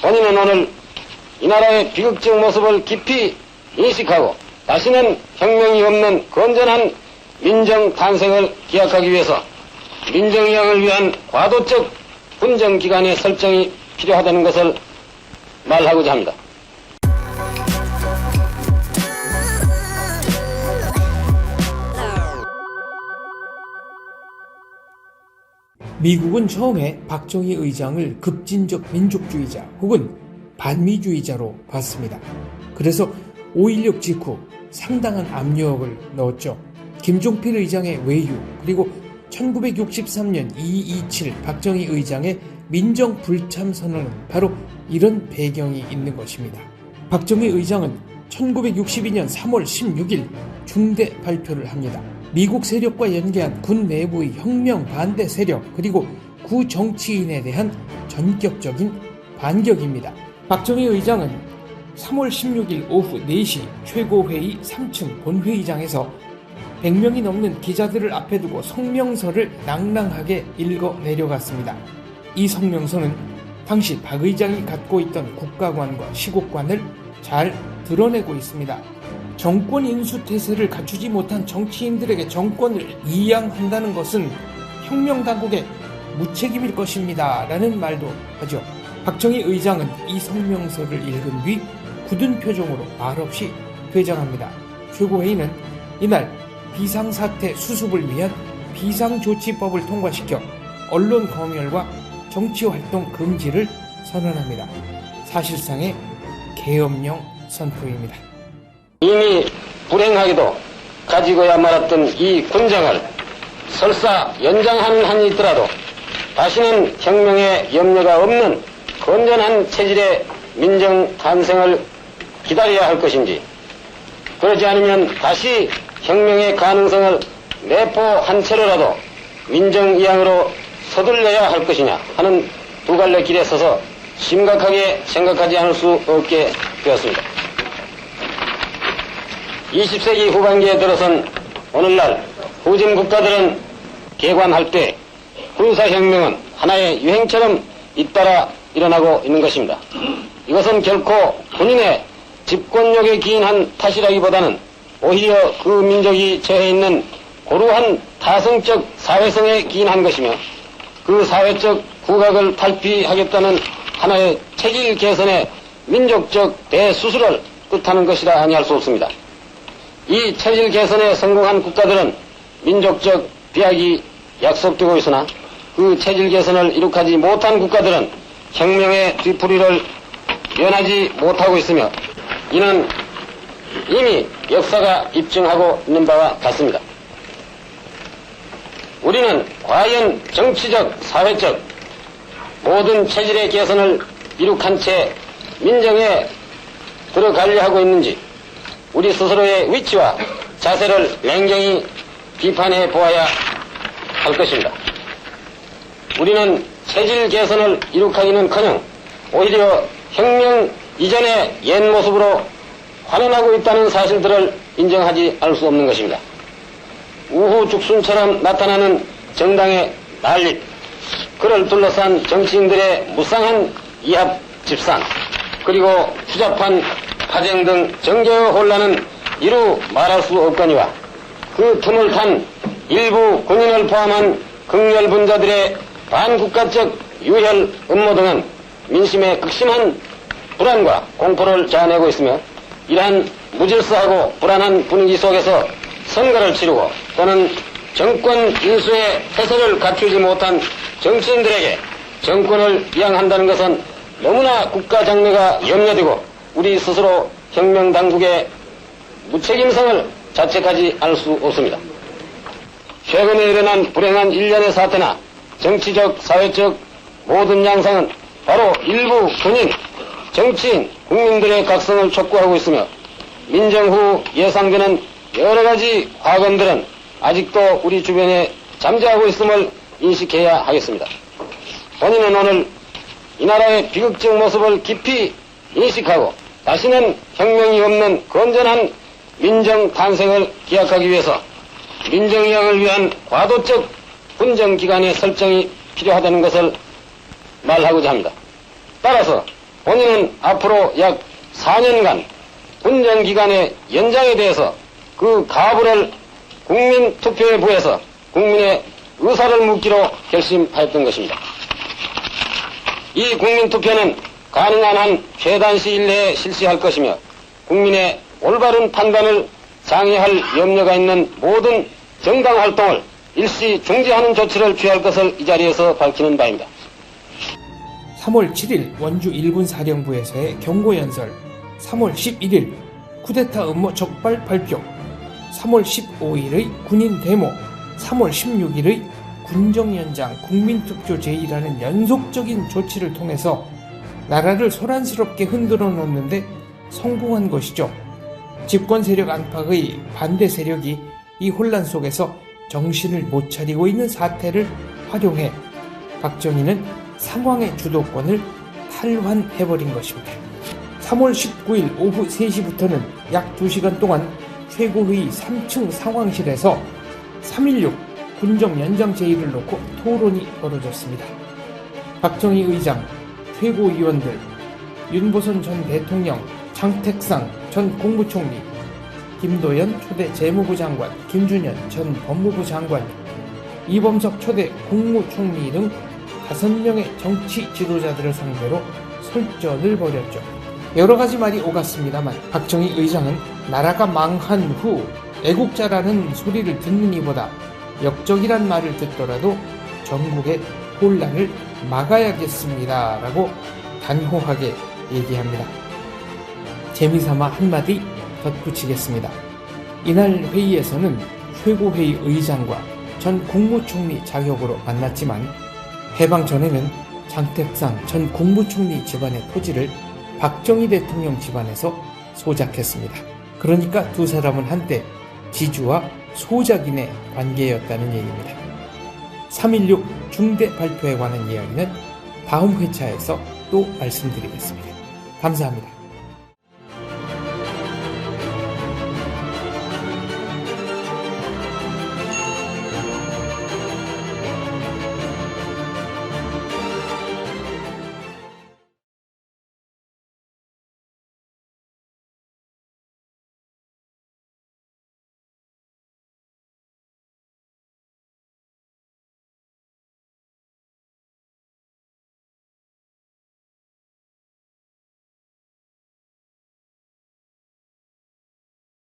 본인은 오늘 이 나라의 비극적 모습을 깊이 인식하고 다시는 혁명이 없는 건전한 민정 탄생을 기약하기 위해서 민정이양을 위한 과도적 분정기간의 설정이 필요하다는 것을 말하고자 합니다. 미국은 처음에 박정희 의장을 급진적 민족주의자 혹은 반미주의자로 봤습니다. 그래서 5.16 직후 상당한 압력을 넣었죠. 김종필 의장의 외유, 그리고 1963년 2.27 박정희 의장의 민정불참선언은 바로 이런 배경이 있는 것입니다. 박정희 의장은 1962년 3월 16일 중대 발표를 합니다. 미국 세력과 연계한 군 내부의 혁명 반대 세력 그리고 구 정치인에 대한 전격적인 반격입니다. 박정희 의장은 3월 16일 오후 4시 최고회의 3층 본회의장에서 100명이 넘는 기자들을 앞에 두고 성명서를 낭낭하게 읽어 내려갔습니다. 이 성명서는 당시 박 의장이 갖고 있던 국가관과 시국관을 잘 드러내고 있습니다. 정권 인수태세를 갖추지 못한 정치인들에게 정권을 이양한다는 것은 혁명당국의 무책임일 것입니다 라는 말도 하죠. 박정희 의장은 이 성명서를 읽은 뒤 굳은 표정으로 말없이 퇴장합니다. 최고회의는 이날 비상사태 수습을 위한 비상조치법을 통과시켜 언론 검열과 정치활동 금지를 선언합니다. 사실상의 계엄령 선포입니다. 이미 불행하게도 가지고야 말았던 이 군정을 설사 연장하는 한이 있더라도 다시는 혁명에 염려가 없는 건전한 체질의 민정 탄생을 기다려야 할 것인지, 그러지 않으면 다시 혁명의 가능성을 내포한 채로라도 민정이양으로 서둘러야 할 것이냐 하는 두 갈래 길에 서서 심각하게 생각하지 않을 수 없게 되었습니다. 20세기 후반기에 들어선 오늘날 후진 국가들은 개관할 때 군사혁명은 하나의 유행처럼 잇따라 일어나고 있는 것입니다. 이것은 결코 군인의 집권력에 기인한 탓이라기보다는 오히려 그 민족이 처해 있는 고루한 타성적 사회성에 기인한 것이며 그 사회적 구각을 탈피하겠다는 하나의 체질 개선의 민족적 대수술을 뜻하는 것이라 아니할 수 없습니다. 이 체질 개선에 성공한 국가들은 민족적 비약이 약속되고 있으나 그 체질 개선을 이룩하지 못한 국가들은 혁명의 뒤풀이를 면하지 못하고 있으며 이는 이미 역사가 입증하고 있는 바와 같습니다. 우리는 과연 정치적, 사회적 모든 체질의 개선을 이룩한 채 민정에 들어가려 하고 있는지 우리 스스로의 위치와 자세를 냉정히 비판해 보아야 할 것입니다. 우리는 체질 개선을 이룩하기는커녕 오히려 혁명 이전의 옛 모습으로 환원하고 있다는 사실들을 인정하지 않을 수 없는 것입니다. 우후죽순처럼 나타나는 정당의 난립, 그를 둘러싼 정치인들의 무쌍한 이합 집산, 그리고 추잡한 파쟁 등 정계의 혼란은 이루 말할 수 없거니와 그 틈을 탄 일부 군인을 포함한 극렬분자들의 반국가적 유혈 음모 등은 민심의 극심한 불안과 공포를 자아내고 있으며 이러한 무질서하고 불안한 분위기 속에서 선거를 치르고 또는 정권 인수의 태세를 갖추지 못한 정치인들에게 정권을 이양한다는 것은 너무나 국가 장래가 염려되고 우리 스스로 혁명당국의 무책임성을 자책하지 않을 수 없습니다. 최근에 일어난 불행한 일련의 사태나 정치적, 사회적 모든 양상은 바로 일부 군인, 정치인, 국민들의 각성을 촉구하고 있으며 민정 후 예상되는 여러 가지 과검들은 아직도 우리 주변에 잠재하고 있음을 인식해야 하겠습니다. 본인은 오늘 이 나라의 비극적 모습을 깊이 인식하고 다시는 혁명이 없는 건전한 민정 탄생을 기약하기 위해서 민정이양을 위한 과도적 분정기간의 설정이 필요하다는 것을 말하고자 합니다. 따라서 본인은 앞으로 약 4년간 군정기간의 연장에 대해서 그 가부를 국민투표에 부해서 국민의 의사를 묻기로 결심하였던 것입니다. 이 국민투표는 가능한 한 최단 시일 내에 실시할 것이며 국민의 올바른 판단을 장애할 염려가 있는 모든 정당 활동을 일시 중지하는 조치를 취할 것을 이 자리에서 밝히는 바입니다. 3월 7일 원주 1군 사령부에서의 경고연설, 3월 11일 쿠데타 음모 적발 발표, 3월 15일의 군인 데모, 3월 16일의 군정연장 국민투표 제의라는 연속적인 조치를 통해서 나라를 소란스럽게 흔들어 놓는데 성공한 것이죠. 집권 세력 안팎의 반대 세력이 이 혼란 속에서 정신을 못 차리고 있는 사태를 활용해 박정희는 상황의 주도권을 탈환해버린 것입니다. 3월 19일 오후 3시부터는 약 2시간 동안 최고회의 3층 상황실에서 3.16 군정연장 제의를 놓고 토론이 벌어졌습니다. 박정희 의장, 최고위원들, 윤보선 전 대통령, 장택상 전 국무총리, 김도연 초대 재무부 장관, 김준현 전 법무부 장관, 이범석 초대 국무총리 등 5명의 정치 지도자들을 상대로 설전을 벌였죠. 여러 가지 말이 오갔습니다만 박정희 의장은 나라가 망한 후 애국자라는 소리를 듣는 이보다 역적이란 말을 듣더라도 전국의 혼란을 막아야겠습니다 라고 단호하게 얘기합니다. 재미삼아 한마디 덧붙이겠습니다. 이날 회의에서는 최고회의 의장과 전 국무총리 자격으로 만났지만 해방 전에는 장택상 전 국무총리 집안의 토지를 박정희 대통령 집안에서 소작했습니다. 그러니까 두 사람은 한때 지주와 소작인의 관계였다는 얘기입니다. 3.16 중대 발표에 관한 이야기는 다음 회차에서 또 말씀드리겠습니다. 감사합니다.